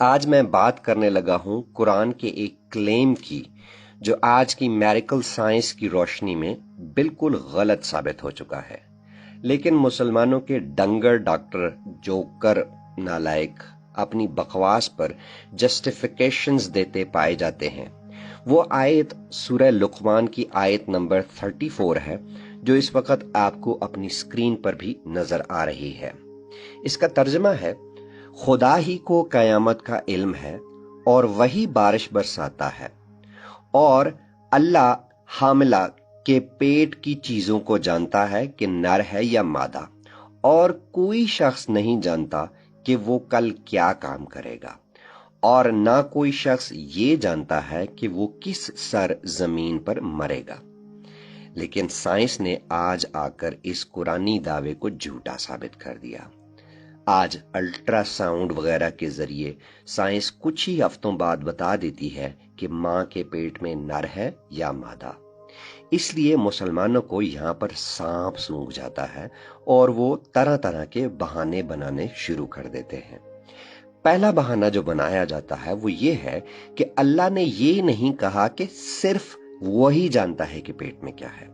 आज मैं बात करने लगा हूं कुरान के एक क्लेम की जो आज की मेडिकल साइंस की रोशनी में बिल्कुल गलत साबित हो चुका है। लेकिन मुसलमानों के डंगर डॉक्टर जोकर नालायक अपनी बकवास पर जस्टिफिकेशंस देते पाए जाते हैं। वो आयत सूरह लुकमान की आयत नंबर 34 है जो इस वक्त आपको अपनी स्क्रीन पर भी नजर आ रही है। इसका तर्जमा है, खुदा ही को कयामत का इल्म है और वही बारिश बरसाता है, और अल्लाह हामिला के पेट की चीजों को जानता है कि नर है या मादा, और कोई शख्स नहीं जानता कि वो कल क्या काम करेगा, और ना कोई शख्स ये जानता है कि वो किस सर जमीन पर मरेगा। लेकिन साइंस ने आज आकर इस कुरानी दावे को झूठा साबित कर दिया। आज अल्ट्रासाउंड वगैरह के जरिए साइंस कुछ ही हफ्तों बाद बता देती है कि मां के पेट में नर है या मादा। इसलिए मुसलमानों को यहाँ पर सांप सूंघ जाता है और वो तरह तरह के बहाने बनाने शुरू कर देते हैं। पहला बहाना जो बनाया जाता है वो ये है कि अल्लाह ने ये नहीं कहा कि सिर्फ वही जानता है कि पेट में क्या है।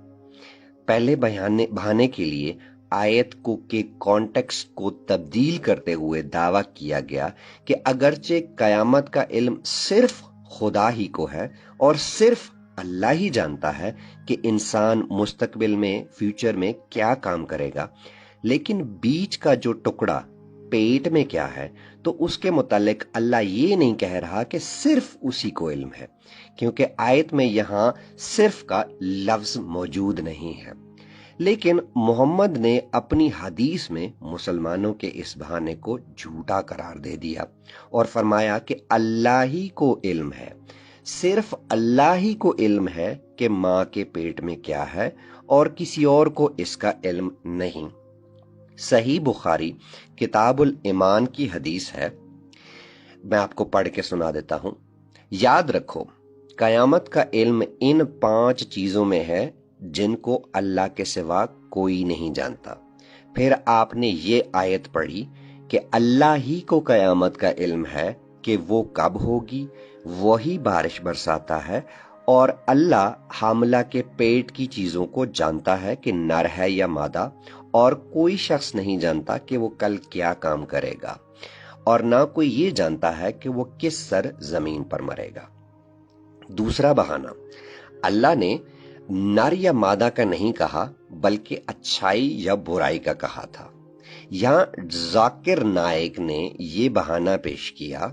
पहले बहाने के लिए आयत को के कॉन्टेक्स्ट को तब्दील करते हुए दावा किया गया कि अगरचे कयामत का इल्म सिर्फ खुदा ही को है और सिर्फ अल्लाह ही जानता है कि इंसान मुस्तकबिल में फ्यूचर में क्या काम करेगा, लेकिन बीच का जो टुकड़ा पेट में क्या है तो उसके मुतालिक अल्लाह ये नहीं कह रहा कि सिर्फ उसी को इल्म है, क्योंकि आयत में यहां सिर्फ का लफ्ज मौजूद नहीं है। लेकिन मोहम्मद ने अपनी हदीस में मुसलमानों के इस बहाने को झूठा करार दे दिया और फरमाया कि अल्लाह ही को इल्म है, सिर्फ अल्लाह ही को इल्म है कि मां के पेट में क्या है और किसी और को इसका इल्म नहीं। सही बुखारी किताबुल ईमान की हदीस है, मैं आपको पढ़ के सुना देता हूं। याद रखो, कयामत का इल्म इन 5 चीजों में है जिनको अल्लाह के सिवा कोई नहीं जानता। फिर आपने ये आयत पढ़ी कि अल्लाह ही को कयामत का इल्म है कि वो कब होगी, वही बारिश बरसाता है, और अल्लाह हामला के पेट की चीजों को जानता है कि नर है या मादा, और कोई शख्स नहीं जानता कि वो कल क्या काम करेगा, और ना कोई ये जानता है कि वो किस सर जमीन पर मरेगा। दूसरा बहाना, अल्लाह ने नर या मादा का नहीं कहा बल्कि अच्छाई या बुराई का कहा था। यहां जाकिर नाइक ने यह बहाना पेश किया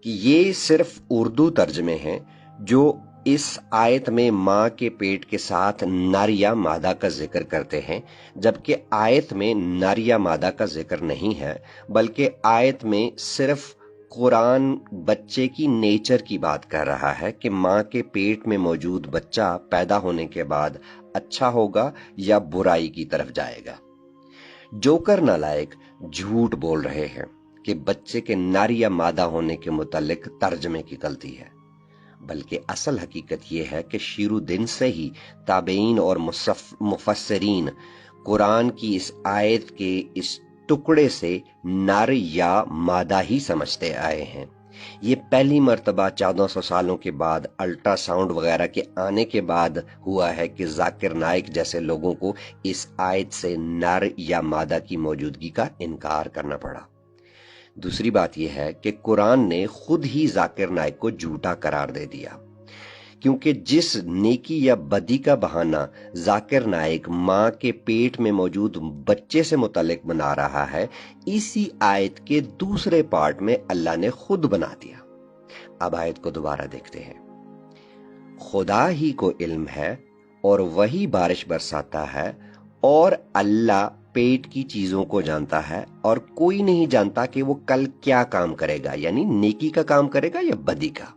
कि ये सिर्फ उर्दू तर्जमे हैं जो इस आयत में मां के पेट के साथ नर या मादा का जिक्र करते हैं, जबकि आयत में नर या मादा का जिक्र नहीं है, बल्कि आयत में सिर्फ कुरान बच्चे की नेचर की बात कर रहा है कि मां के पेट में मौजूद बच्चा पैदा होने के बाद अच्छा होगा या बुराई की तरफ जाएगा। जोकर नालायक झूठ बोल रहे हैं कि बच्चे के नर या मादा होने के मुतालिक तर्जमे की गलती है, बल्कि असल हकीकत यह है कि शुरू दिन से ही ताबेइन और मुफस्सिरीन कुरान की इस आयत के इस टुकड़े से नर या मादा ही समझते आए हैं। ये पहली मर्तबा 1400 सालों के बाद अल्ट्रासाउंड वगैरह के आने के बाद हुआ है कि जाकिर नाइक जैसे लोगों को इस आयत से नर या मादा की मौजूदगी का इनकार करना पड़ा। दूसरी बात यह है कि कुरान ने खुद ही जाकिर नाइक को झूठा करार दे दिया, क्योंकि जिस नेकी या बदी का बहाना जाकिर नाइक मां के पेट में मौजूद बच्चे से मुतालिक बना रहा है, इसी आयत के दूसरे पार्ट में अल्लाह ने खुद बना दिया। अब आयत को दोबारा देखते हैं। खुदा ही को इल्म है और वही बारिश बरसाता है, और अल्लाह पेट की चीजों को जानता है, और कोई नहीं जानता कि वो कल क्या काम करेगा, यानी नेकी का काम करेगा या बदी का,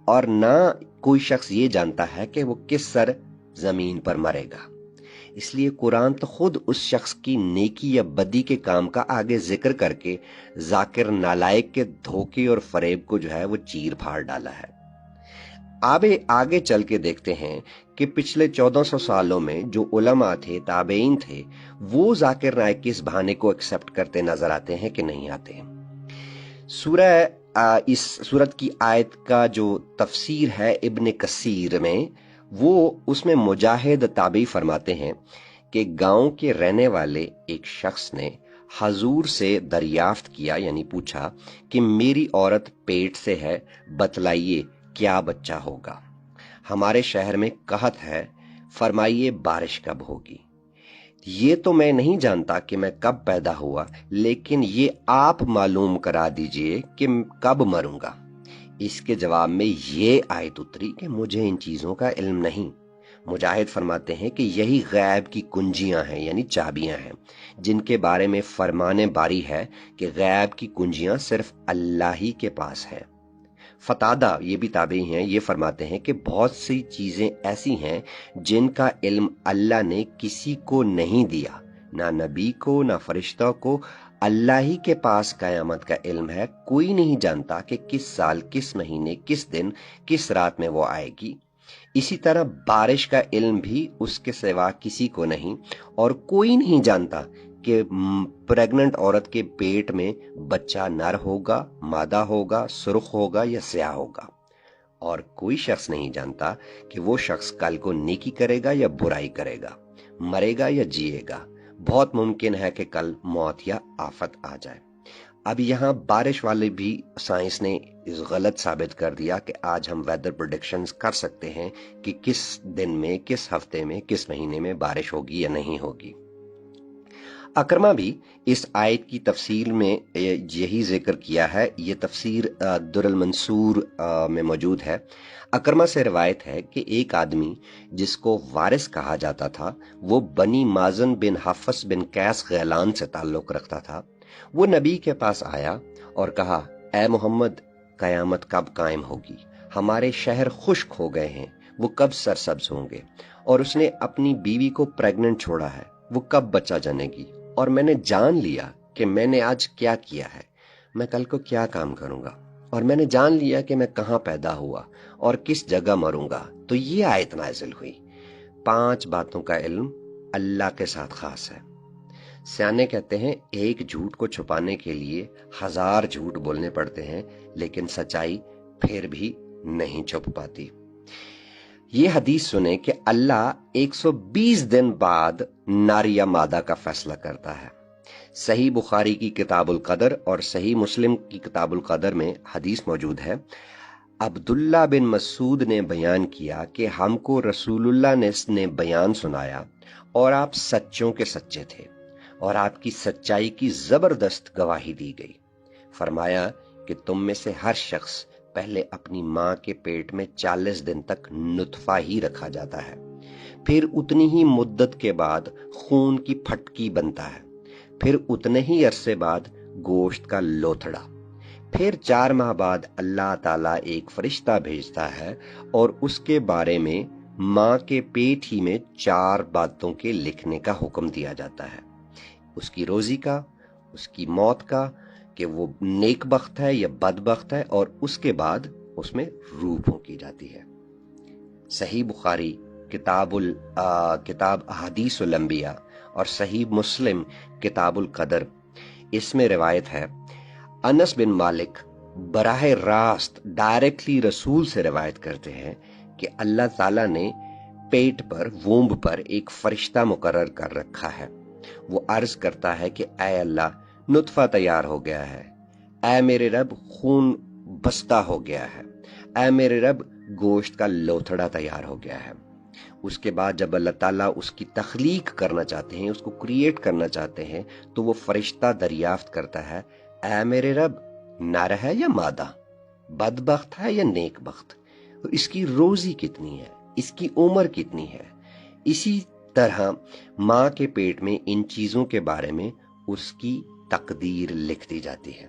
और ना कोई शख्स ये जानता है कि वो किस सर जमीन पर मरेगा। इसलिए कुरान तो खुद उस शख्स की नेकी या बदी के काम का आगे जिक्र करके जाकिर नालायक के धोखे और फरेब को जो है वो चीर फाड़ डाला है। आगे चल के देखते हैं कि पिछले 1400 सालों में जो उलमा थे, ताबेइन थे, वो जाकिर नाइक के इस बहाने को एक्सेप्ट करते नजर आते हैं कि नहीं आते। इस सूरत की आयत का जो तफसीर है इब्न कसीर में, वो उसमें मुजाहिद ताबी फरमाते हैं कि गांव के रहने वाले एक शख्स ने हजूर से दरियाफ्त किया, यानी पूछा कि मेरी औरत पेट से है, बतलाइए क्या बच्चा होगा। हमारे शहर में कहत है, फरमाइए बारिश कब होगी। ये तो मैं नहीं जानता कि मैं कब पैदा हुआ, लेकिन ये आप मालूम करा दीजिए कि कब मरूंगा। इसके जवाब में ये आयत उतरी कि मुझे इन चीजों का इल्म नहीं। मुजाहिद फरमाते हैं कि यही गैब की कुंजियां हैं, यानी चाबियां हैं, जिनके बारे में फरमाने बारी है कि गैब की कुंजियां सिर्फ अल्लाह ही के पास है। फतादा, ये भी ताबी हैं, ये फरमाते हैं कि बहुत सी चीजें ऐसी हैं जिनका इल्म अल्लाह ने किसी को नहीं दिया, ना नबी को ना फरिश्ता को। अल्लाह ही के पास कयामत का इल्म है। कोई नहीं जानता कि किस साल, किस महीने, किस दिन, किस रात में वो आएगी। इसी तरह बारिश का इल्म भी उसके सिवा किसी को नहीं, और कोई नहीं जानता कि प्रेग्नेंट औरत के पेट में बच्चा नर होगा, मादा होगा, सुर्ख होगा या स्याह होगा। और कोई शख्स नहीं जानता कि वो शख्स कल को नेकी करेगा या बुराई करेगा, मरेगा या जिएगा। बहुत मुमकिन है कि कल मौत या आफत आ जाए। अब यहाँ बारिश वाले भी साइंस ने इस गलत साबित कर दिया कि आज हम वेदर प्रेडिक्शंस कर सकते हैं कि किस दिन में, किस हफ्ते में, किस महीने में बारिश होगी या नहीं होगी। अकरमा भी इस आयत की तफसीर में यही जिक्र किया है। ये तफसीर दुर्रुल मंसूर में मौजूद है। अकरमा से रिवायत है कि एक आदमी जिसको वारिस कहा जाता था, वो बनी माजन बिन हफस बिन कैस गैलान से ताल्लुक रखता था। वो नबी के पास आया और कहा, ए मोहम्मद, कयामत कब कायम होगी? हमारे शहर खुश्क हो गए हैं, वो कब सरसब्ज होंगे? और उसने अपनी बीवी को प्रेग्नेंट छोड़ा है, वो कब बच्चा जनेगी? और मैंने जान लिया कि मैंने आज क्या किया है, मैं कल को क्या काम करूंगा, और मैंने जान लिया कि मैं कहां पैदा हुआ और किस जगह मरूंगा। तो ये आयत नाजिल हुई। 5 बातों का इल्म अल्लाह के साथ खास है। सियाने कहते हैं, एक झूठ को छुपाने के लिए 1000 झूठ बोलने पड़ते हैं, लेकिन सच्चाई फिर भी नहीं छुप पाती। ये हदीस सुने कि अल्लाह 120 दिन बाद नर या मादा का फैसला करता है। सही बुखारी की किताबुल कदर और सही मुस्लिम की किताबुल कदर में हदीस मौजूद है। अब्दुल्ला बिन मसूद ने बयान किया कि हमको रसूलुल्लाह ने बयान सुनाया और आप सच्चों के सच्चे थे और आपकी सच्चाई की जबरदस्त गवाही दी गई। फरमाया कि तुम में से हर शख्स पहले अपनी मां के पेट में 40 दिन तक नुतफा ही रखा जाता है, फिर उतनी ही मुद्दत के बाद खून की फटकी बनता है, फिर उतने ही अरसे बाद गोश्त का लोथड़ा, फिर 4 माह बाद अल्लाह ताला एक फरिश्ता भेजता है और उसके बारे में मां के पेट ही में 4 बातों के लिखने का हुक्म दिया जाता है। उसकी रोजी का, उसकी मौत का, कि वो नेकबख्त है या बदबख्त है, और उसके बाद उसमें रूह फूंकी जाती है। सही बुखारी किताब अहादीसुल अंबिया और सही मुस्लिम किताबुल कदर, इसमें रिवायत है, अनस बिन मालिक बराह रास्त डायरेक्टली रसूल से रिवायत करते हैं कि अल्लाह ताला ने पेट पर, वूम्ब पर एक फरिश्ता मुकर्रर कर रखा है। वो अर्ज करता है कि ऐ अल्लाह, नुतफा तैयार हो गया है, ऐ मेरे रब खून बस्ता हो गया है, ऐ मेरे रब गोश्त का लोथड़ा तैयार हो गया है। उसके बाद जब अल्लाह ताला उसकी तख्लीक करना चाहते हैं, उसको क्रिएट करना चाहते हैं, तो वो फरिश्ता दरियाफ्त करता है, ऐ मेरे रब, नर है या मादा, बदबख्त है या नेकबख्त, इसकी रोजी कितनी है, इसकी उम्र कितनी है। इसी तरह मां के पेट में इन चीजों के बारे में उसकी तकदीर लिख दी जाती है।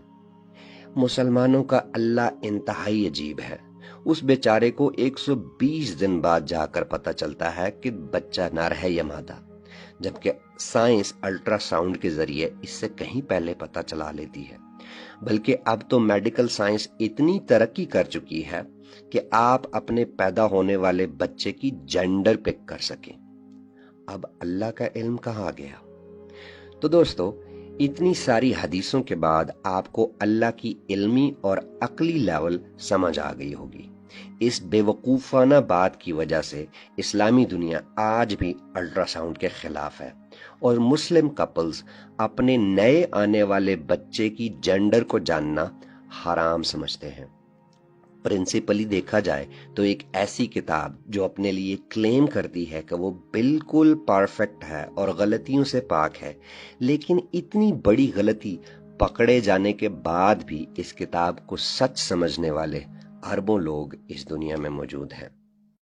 मुसलमानों का अल्लाह इंतहाई अजीब है। उस बेचारे को 120 दिन बाद जाकर पता चलता है कि बच्चा नर है या मादा, जबकि साइंस अल्ट्रासाउंड के जरिए इससे कहीं पहले पता चला लेती है। बल्कि अब तो मेडिकल साइंस इतनी तरक्की कर चुकी है कि आप अपने पैदा होने वाले बच्चे की जेंडर पिक कर सकें। अब अल्लाह का इल्म कहाँ गया? तो दोस्तों, اتنی ساری حدیثوں کے بعد آپ کو اللہ کی علمی اور عقلی لیول سمجھ آ گئی ہوگی۔ اس بے وقوفانہ بات کی وجہ سے اسلامی دنیا آج بھی الٹرا ساؤنڈ کے خلاف ہے، اور مسلم کپلز اپنے نئے آنے والے بچے کی جینڈر کو جاننا حرام سمجھتے ہیں۔ پرنسپلی دیکھا جائے تو ایک ایسی کتاب جو اپنے لیے کلیم کرتی ہے کہ وہ بالکل پرفیکٹ ہے اور غلطیوں سے پاک ہے، لیکن اتنی بڑی غلطی پکڑے جانے کے بعد بھی اس کتاب کو سچ سمجھنے والے اربوں لوگ اس دنیا میں موجود ہیں۔